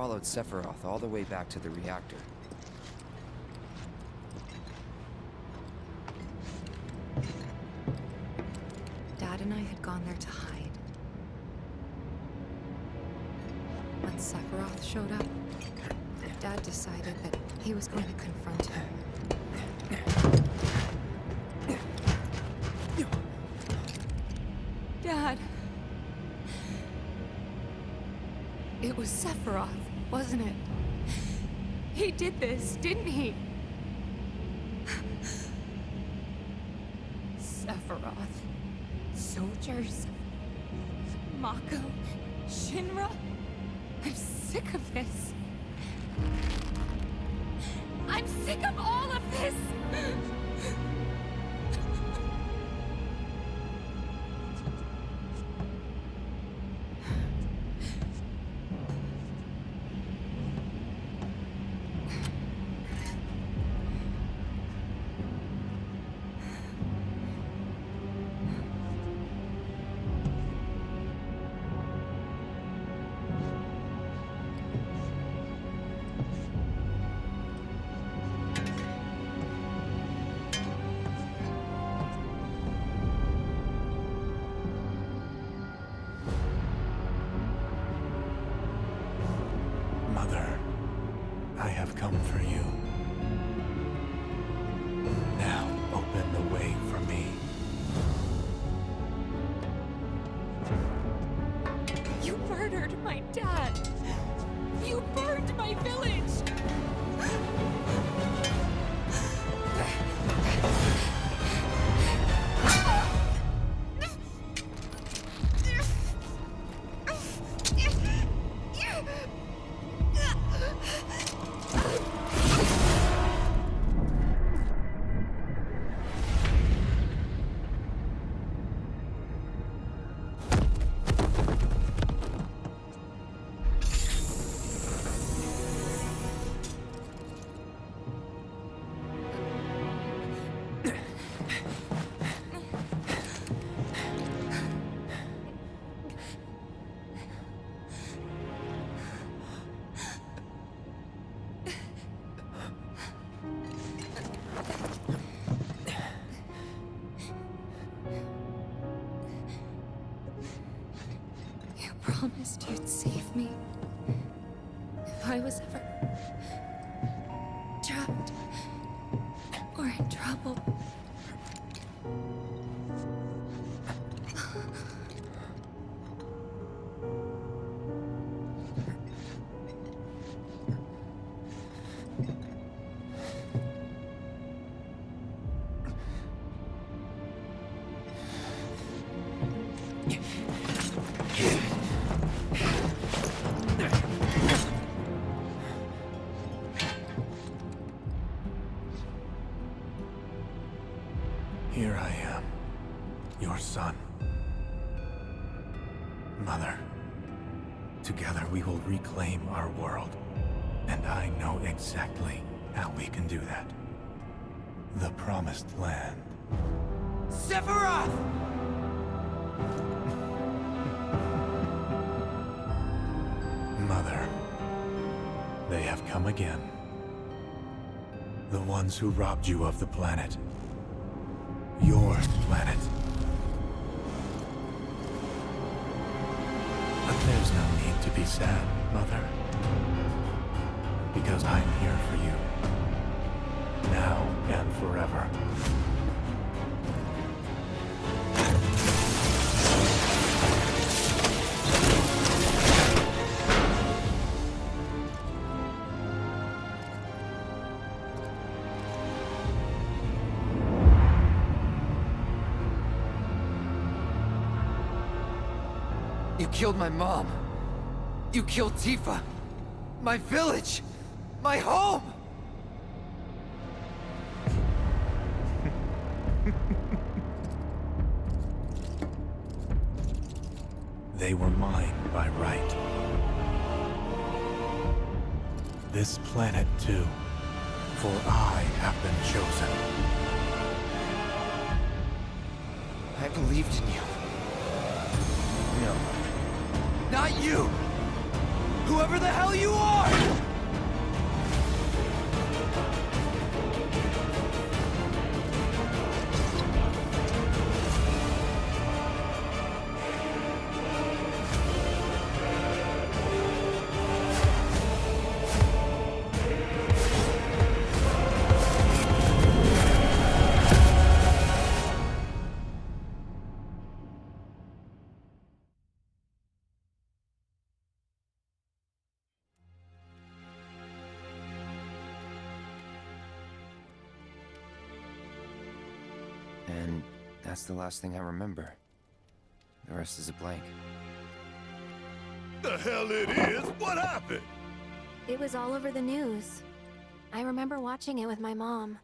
followed Sephiroth all the way back to the reactor. Dad and I had gone there to hide. When Sephiroth showed up, Dad decided that he was going to confront him. Dad! It was Sephiroth, wasn't it? He did this, didn't he? Sephiroth. Soldiers. Mako. Shinra. I'm sick of this. I'm sick of all of this! Mother, I have come for you. Now open the way for me. You murdered my dad! You burned my village! Promised you'd save me if I was ever trapped or in trouble. Here I am, your son. Mother, together we will reclaim our world. And I know exactly how we can do that. The Promised Land. Sephiroth! Mother, they have come again. The ones who robbed you of the planet. Your planet. But there's no need to be sad, Mother. Because I'm here for you. Now and forever. You killed my mom. You killed Tifa. My village. My home. They were mine by right. This planet too, for I have been chosen. I believed in you. No. Not you! Whoever the hell you are! And that's the last thing I remember. The rest is a blank. The hell it is? What happened? It was all over the news. I remember watching it with my mom.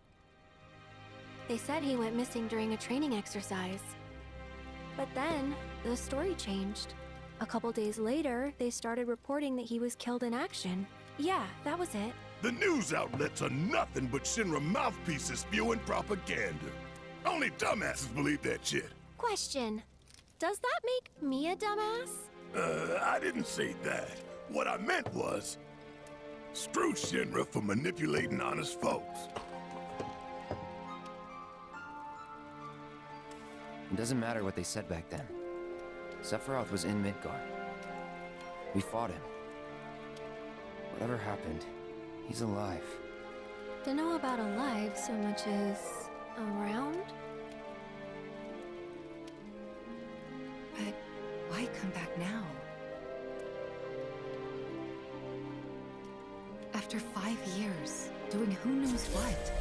They said he went missing during a training exercise. But then, the story changed. A couple days later, they started reporting that he was killed in action. Yeah, that was it. The news outlets are nothing but Shinra mouthpieces spewing propaganda. Only dumbasses believe that shit. Question. Does that make me a dumbass? I didn't say that. What I meant was, screw Shinra for manipulating honest folks. It doesn't matter what they said back then. Sephiroth was in Midgar. We fought him. Whatever happened, he's alive. Don't know about alive so much as around? But why come back now? After 5 years, doing who knows what?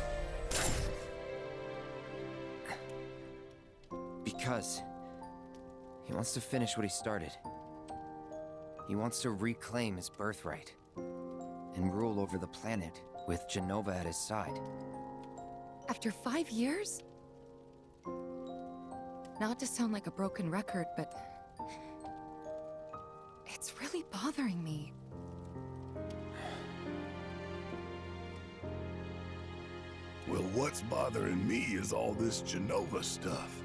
Because he wants to finish what he started. He wants to reclaim his birthright and rule over the planet with Jenova at his side. After 5 years? Not to sound like a broken record, but it's really bothering me. Well, what's bothering me is all this Jenova stuff.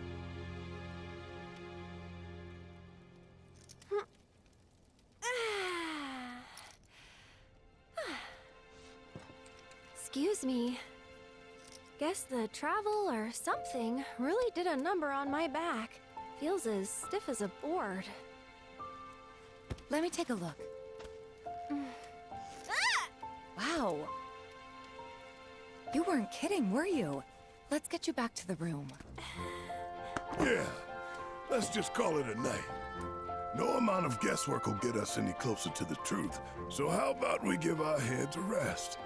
Excuse me. Guess the travel or something really did a number on my back. Feels as stiff as a board. Let me take a look. Wow. You weren't kidding, were you? Let's get you back to the room. Yeah, let's just call it a night. No amount of guesswork will get us any closer to the truth, so how about we give our heads a rest?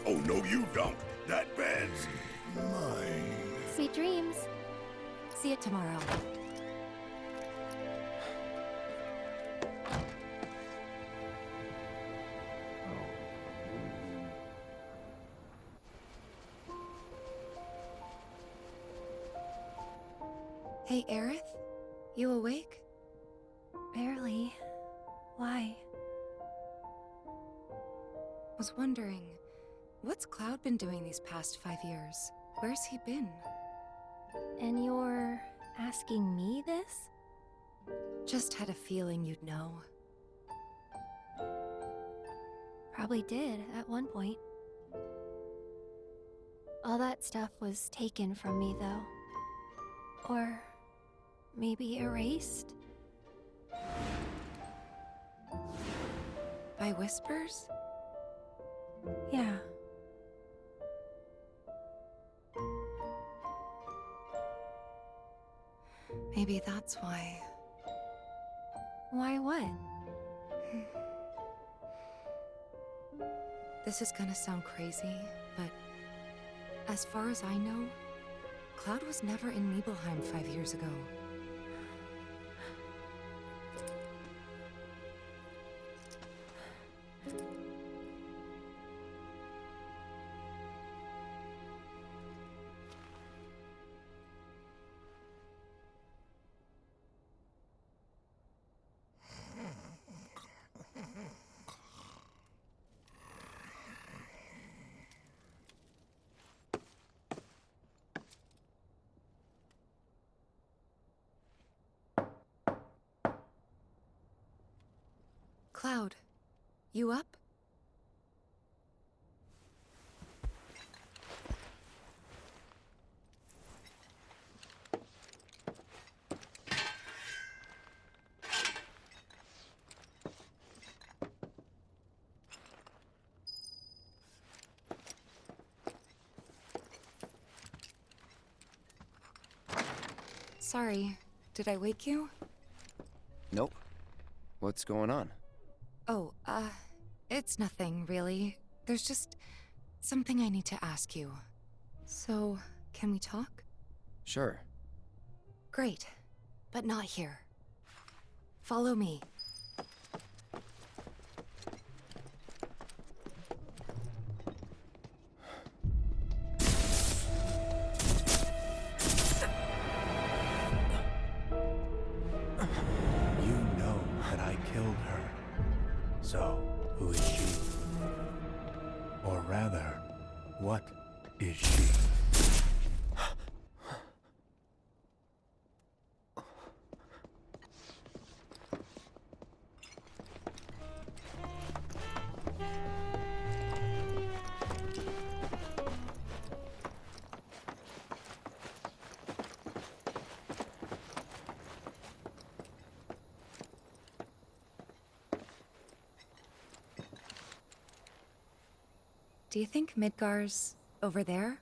Oh, no, you don't. That bed's mine. Sweet dreams. See you tomorrow. Hey, Aerith? You awake? Barely. Why? Was wondering, what's Cloud been doing these past 5 years? Where's he been? And you're asking me this? Just had a feeling you'd know. Probably did at one point. All that stuff was taken from me, though. Or maybe erased? By whispers? Yeah. Maybe that's why. Why what? This is gonna sound crazy, but as far as I know, Cloud was never in Nibelheim 5 years ago. Cloud, you up? Sorry, did I wake you? Nope. What's going on? Oh, it's nothing, really. There's just something I need to ask you. So, can we talk? Sure. Great, but not here. Follow me. You know that I killed her. So, who is she? Or rather, what is she? Do you think Midgar's over there?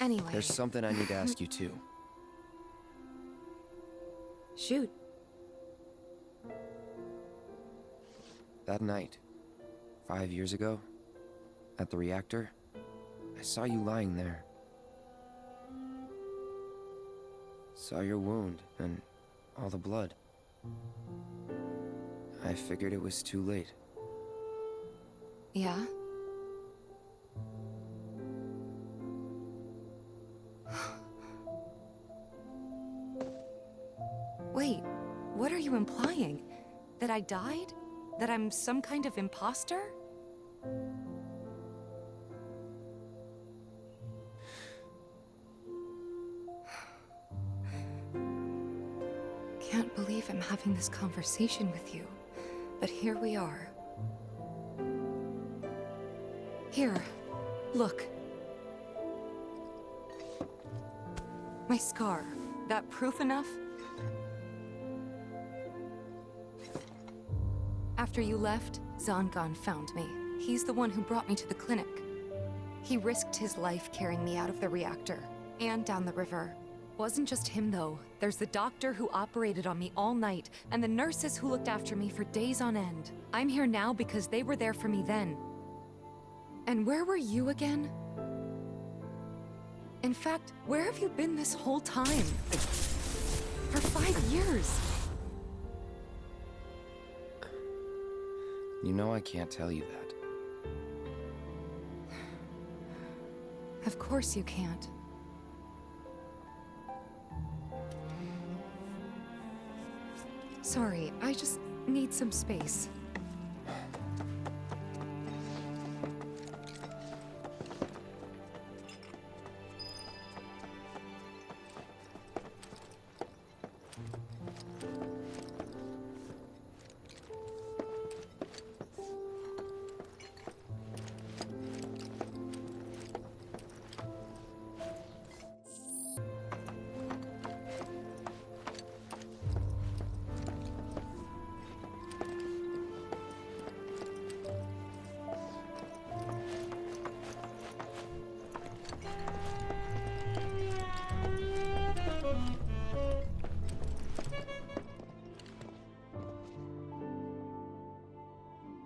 Anyway. There's something I need to ask you too. Shoot. That night, 5 years ago, at the reactor, I saw you lying there. Saw your wound and all the blood. I figured it was too late. Yeah? Wait, what are you implying? That I died? That I'm some kind of imposter? Can't believe I'm having this conversation with you, but here we are. Here, look. My scar. That proof enough? After you left, Zangan found me. He's the one who brought me to the clinic. He risked his life carrying me out of the reactor and down the river. Wasn't just him, though. There's the doctor who operated on me all night, and the nurses who looked after me for days on end. I'm here now because they were there for me then. And where were you again? In fact, where have you been this whole time? For 5 years. You know I can't tell you that. Of course you can't. Sorry, I just need some space.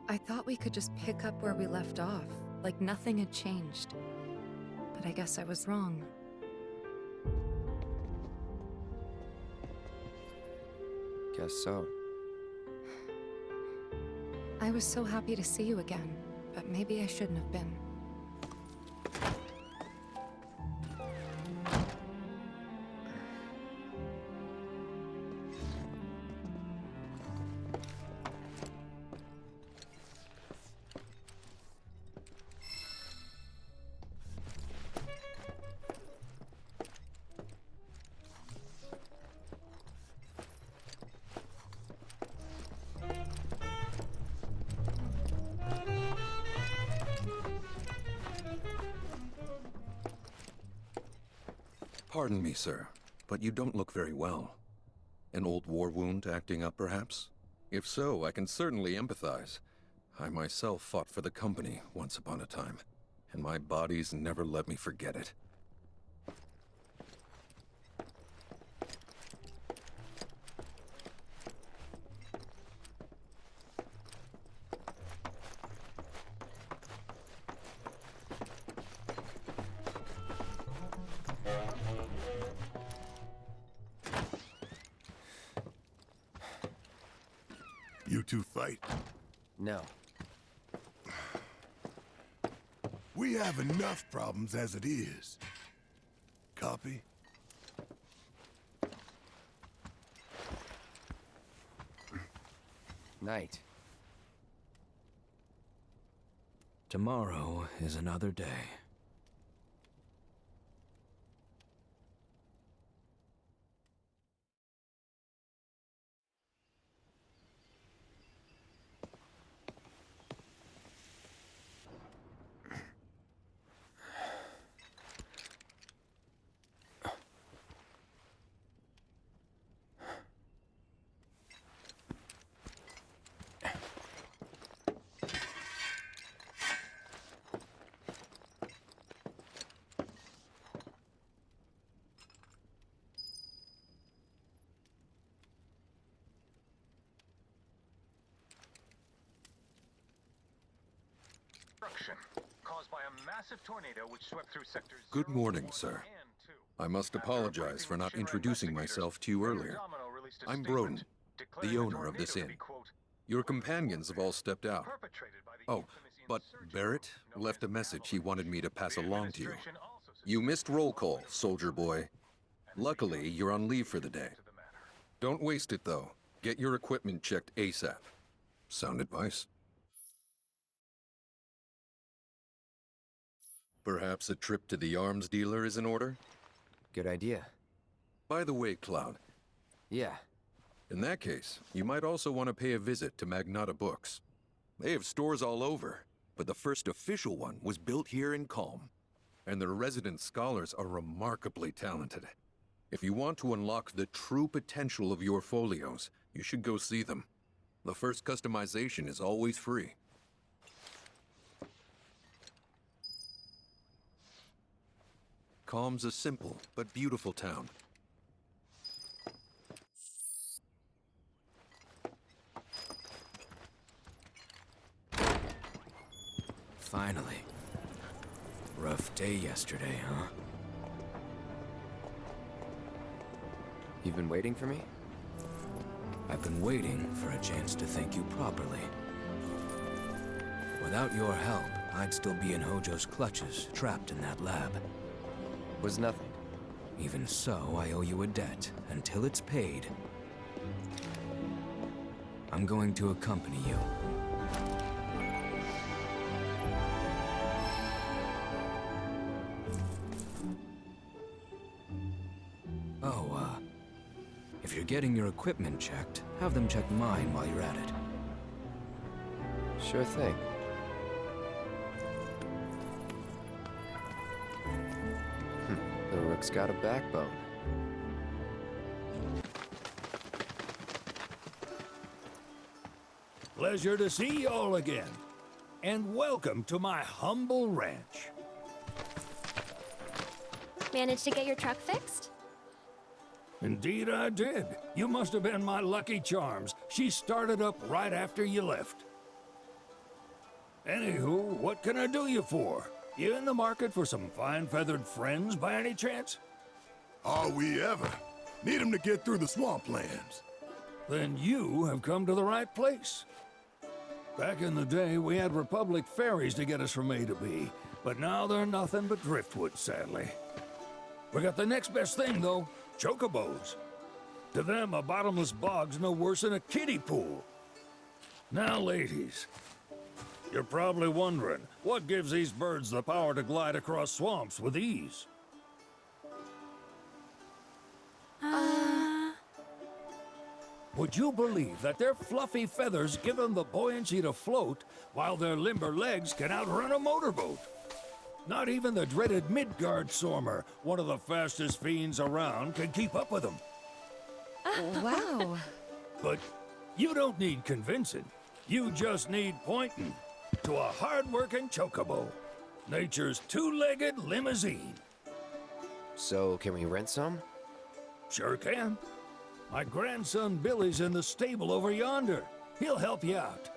I thought we could just pick up where we left off, like nothing had changed. But I guess I was wrong. Guess so. I was so happy to see you again, but maybe I shouldn't have been. Pardon me, sir, but you don't look very well. An old war wound acting up, perhaps? If so, I can certainly empathize. I myself fought for the company once upon a time, and my body's never let me forget it. You two fight? No. We have enough problems as it is. Copy? Night. Tomorrow is another day. Caused by a massive tornado which swept through sectors. Good morning, sir. I must apologize for not introducing myself to you earlier. I'm Broden, the owner of this inn. Your companions have all stepped out. Oh, but Barrett left a message he wanted me to pass along to you. You missed roll call, soldier boy. Luckily, you're on leave for the day. Don't waste it, though. Get your equipment checked ASAP. Sound advice? Perhaps a trip to the arms dealer is in order? Good idea. By the way, Cloud, Yeah. in that case, you might also want to pay a visit to Magnata Books. They have stores all over, but the first official one was built here in Calm. And their resident scholars are remarkably talented. If you want to unlock the true potential of your folios, you should go see them. The first customization is always free. Calm's a simple but beautiful town. Finally. Rough day yesterday, huh? You've been waiting for me? I've been waiting for a chance to thank you properly. Without your help, I'd still be in Hojo's clutches, trapped in that lab. Was nothing. Even so, I owe you a debt, until it's paid. I'm going to accompany you. Oh, if you're getting your equipment checked, have them check mine while you're at it. Sure thing. The rook's got a backbone. Pleasure to see y'all again. And welcome to my humble ranch. Managed to get your truck fixed? Indeed I did. You must have been my lucky charms. She started up right after you left. Anywho, what can I do you for? You in the market for some fine-feathered friends by any chance? Are we ever? Need 'em to get through the swamplands. Then you have come to the right place. Back in the day, we had Republic ferries to get us from A to B, but now they're nothing but driftwood, sadly. We got the next best thing, though, chocobos. To them, a bottomless bog's no worse than a kiddie pool. Now, ladies, you're probably wondering, what gives these birds the power to glide across swamps with ease? Would you believe that their fluffy feathers give them the buoyancy to float, while their limber legs can outrun a motorboat? Not even the dreaded Midgard Sormer, one of the fastest fiends around, can keep up with them. Wow. But you don't need convincing. You just need pointing to a hard-working chocobo. Nature's two-legged limousine. So, can we rent some? Sure can. My grandson Billy's in the stable over yonder. He'll help you out.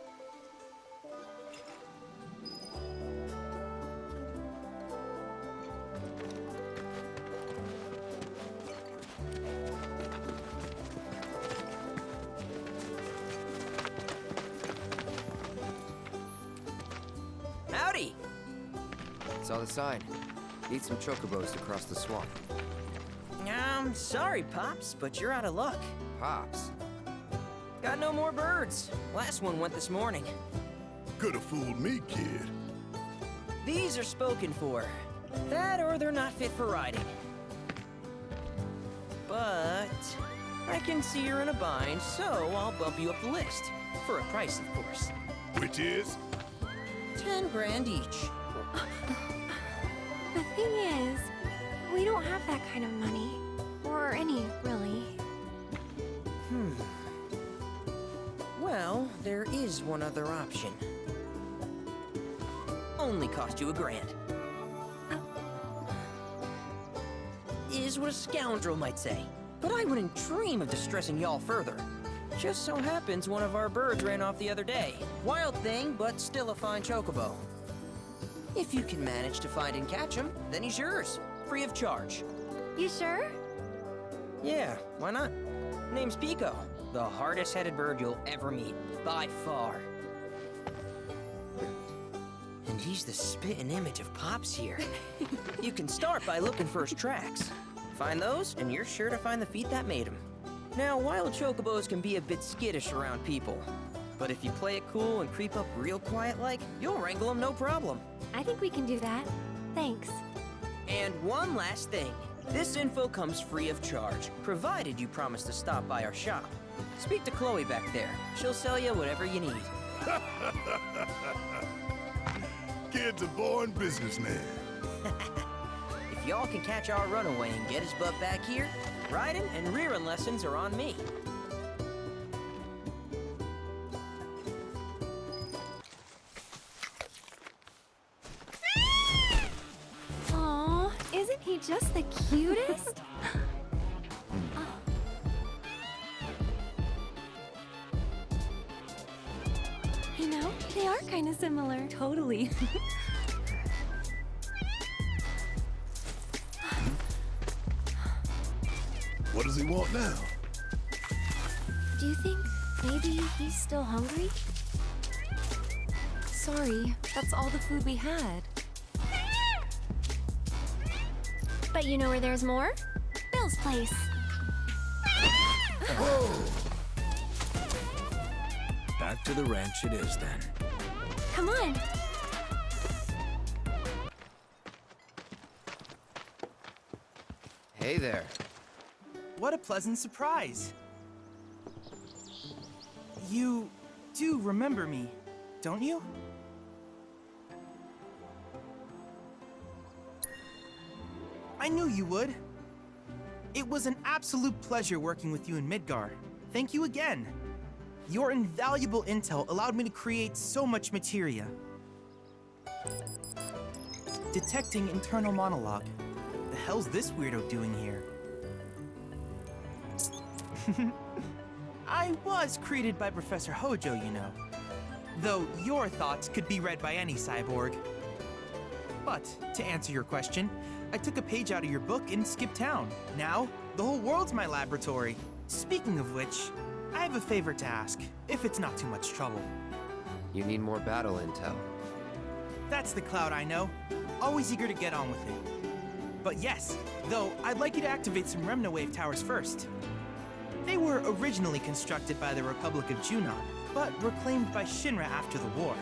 Howdy! Saw the sign. Need some chocobos to cross the swamp. Sorry, Pops, but you're out of luck. Pops. Got no more birds. Last one went this morning. Could've fooled me, kid. These are spoken for. That or they're not fit for riding. But I can see you're in a bind, so I'll bump you up the list. For a price, of course. Which is? 10 grand each. The thing is, we don't have that kind of money. Or any, really. Well, there is one other option. Only cost you $1,000. Is what a scoundrel might say. But I wouldn't dream of distressing y'all further. Just so happens one of our birds ran off the other day. Wild thing, but still a fine chocobo. If you can manage to find and catch him, then he's yours. Free of charge. You sure? Yeah, why not? Name's Pico. The hardest-headed bird you'll ever meet. By far. And he's the spitting image of Pops here. You can start by looking for his tracks. Find those, and you're sure to find the feet that made him. Now, wild chocobos can be a bit skittish around people. But if you play it cool and creep up real quiet-like, you'll wrangle them no problem. I think we can do that. Thanks. And one last thing. This info comes free of charge, provided you promise to stop by our shop. Speak to Chloe back there. She'll sell you whatever you need. Kid's a born businessman. If y'all can catch our runaway and get his butt back here, riding and rearing lessons are on me. Aw, isn't he just the cutest? You know, they are kind of similar. Totally. What does he want now? Do you think maybe he's still hungry? Sorry, that's all the food we had. But you know where there's more? Bill's place. Back to the ranch it is then. Come on. Hey there. What a pleasant surprise. You do remember me, don't you? I knew you would. It was an absolute pleasure working with you in Midgar. Thank you again. Your invaluable intel allowed me to create so much materia. Detecting internal monologue. The hell's this weirdo doing here? I was created by Professor Hojo, you know. Though your thoughts could be read by any cyborg. But, to answer your question, I took a page out of your book and skipped town. Now, the whole world's my laboratory. Speaking of which, I have a favor to ask, if it's not too much trouble. You need more battle intel. That's the Cloud I know. Always eager to get on with it. But yes, though, I'd like you to activate some Remna Wave towers first. They were originally constructed by the Republic of Junon, but reclaimed by Shinra after the war.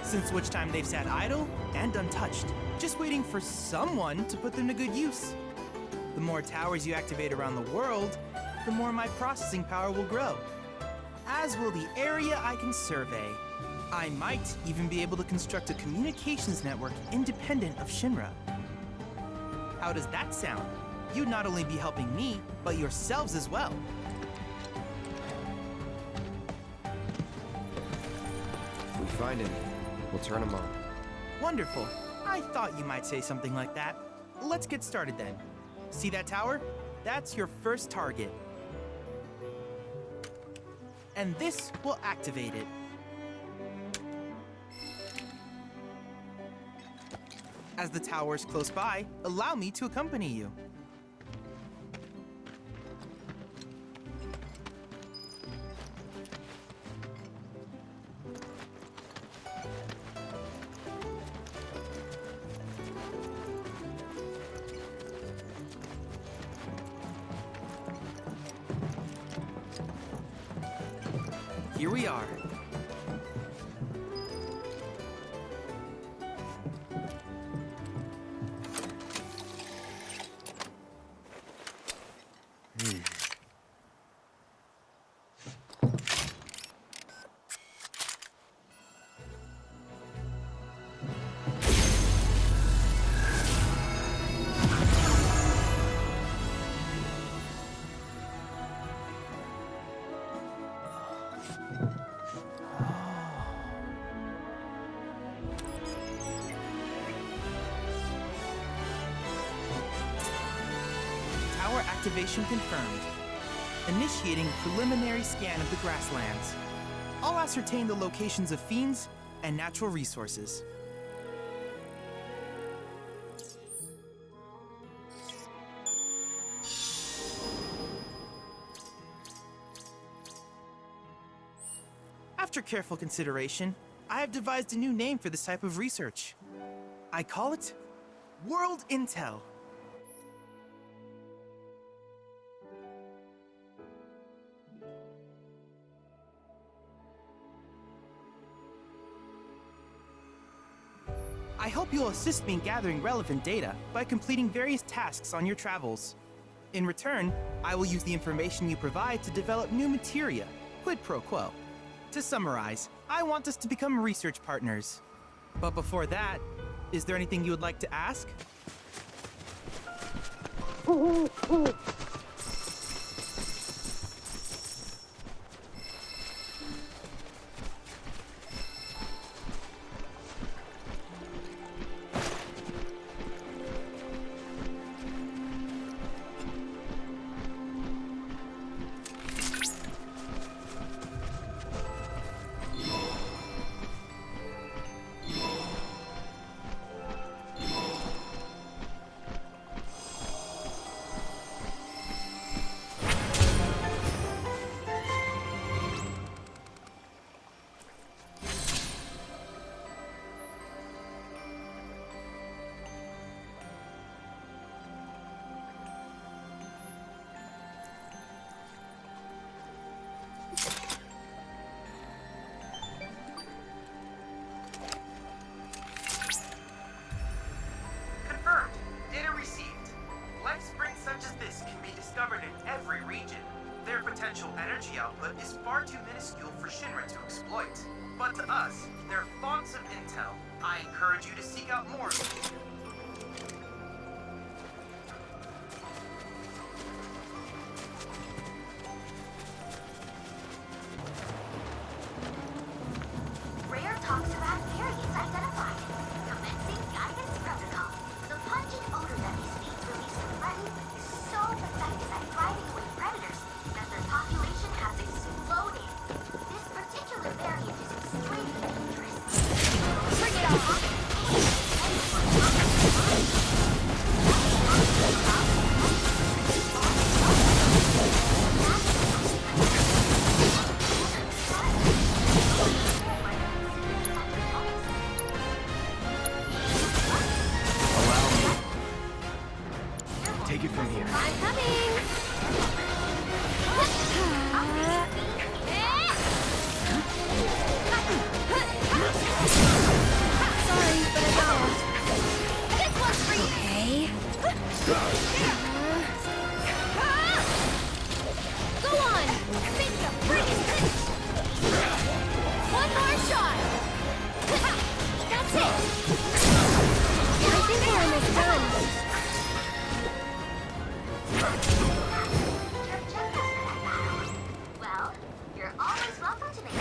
Since which time they've sat idle and untouched, just waiting for someone to put them to good use. The more towers you activate around the world, the more my processing power will grow. As will the area I can survey. I might even be able to construct a communications network independent of Shinra. How does that sound? You'd not only be helping me, but yourselves as well. If we find him, we'll turn him on. Wonderful. I thought you might say something like that. Let's get started then. See that tower? That's your first target. And this will activate it. As the tower is close by, allow me to accompany you. Here we are. Tower activation confirmed. Initiating preliminary scan of the grasslands. I'll ascertain the locations of fiends and natural resources. After careful consideration, I have devised a new name for this type of research. I call it World Intel. I hope you'll assist me in gathering relevant data by completing various tasks on your travels. In return, I will use the information you provide to develop new materia, quid pro quo. To summarize, I want us to become research partners. But before that, is there anything you would like to ask? Energy output is far too minuscule for Shinra to exploit. But to us, they're fonts of intel. I encourage you to seek out more. Rare toxovac variants identified. Commencing guidance protocol. The pungent odor that these fiends release when threatened is so effective at driving away predators that their population has exploded. This particular variant is extremely dangerous. Bring it on! always welcome to make it.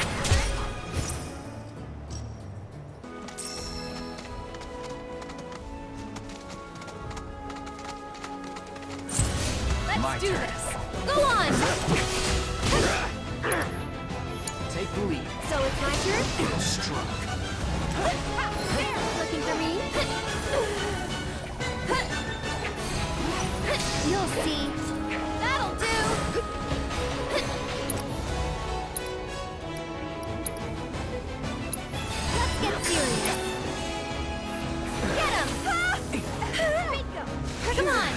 Let's do this. Go on! Take the lead. So it's my turn? Struck. Looking for me? You'll see. That'll do. Let's get serious. Get him! Bingo! Come on!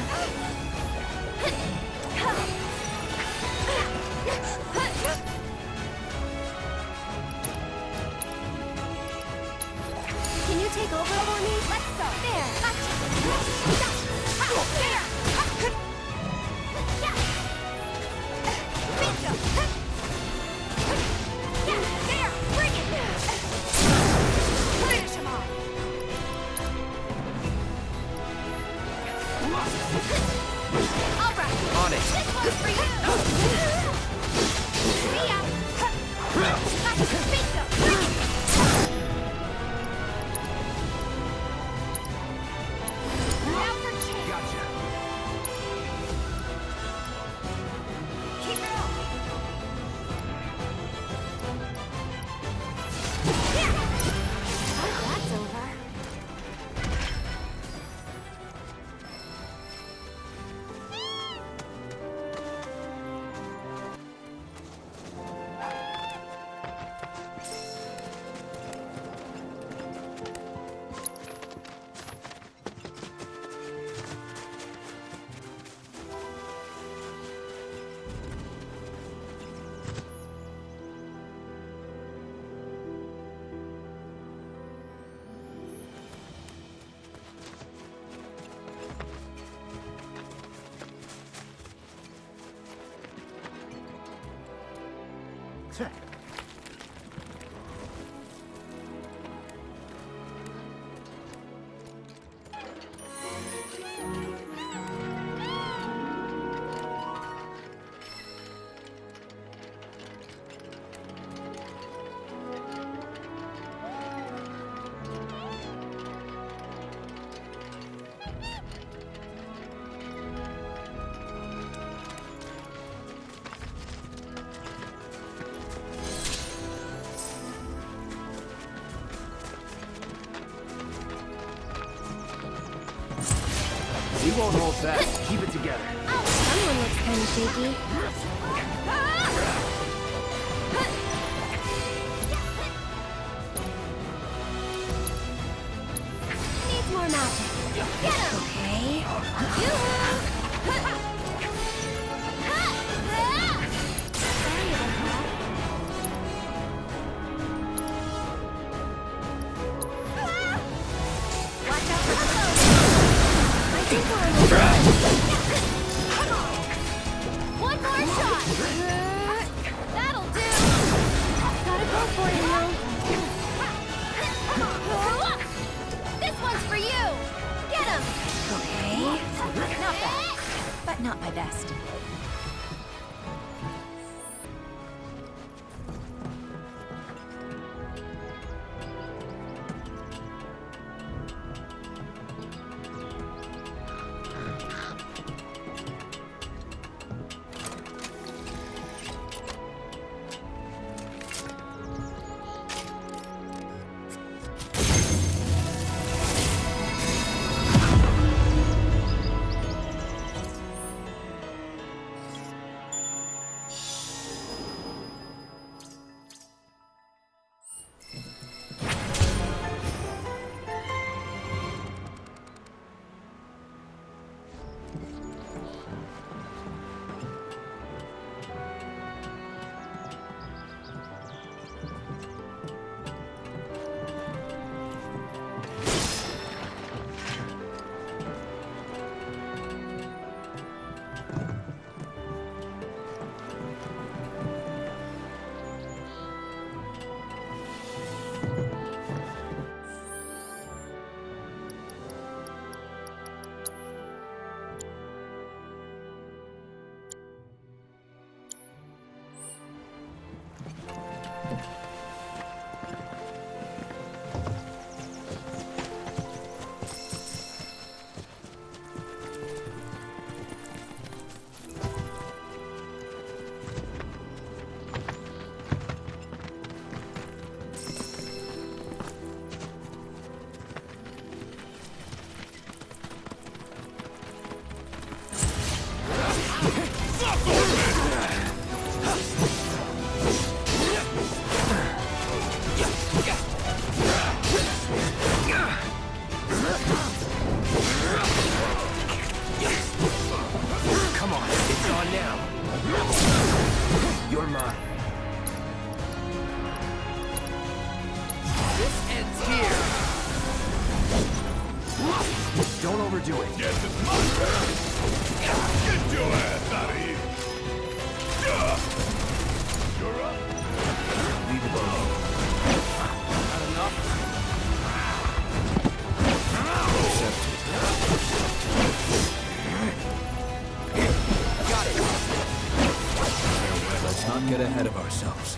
Can you take over for me? Let's go. There. There. Bingo. Yeah, there. Bring it. Finish him off. All right. On it. This one's for you. See ya. Bingo. Now for Jake. Gotcha. Keep it up. Oh, that's over. We won't hold back. Keep it together. Someone looks kind of shaky. Needs more magic. Get him! Okay. Sorry about that. Watch out for the clothes. I think we're one more shot! That'll do! Gotta go for it now. This one's for you! Get him! Okay. Not bad, but not my best. Come on, it's on now. You're mine. This ends here. Don't overdo it. Yes, it's my turn. Get your ass out of here. You're up. Leave it to me. Not enough? Accepted. Got it. Let's not get ahead of ourselves.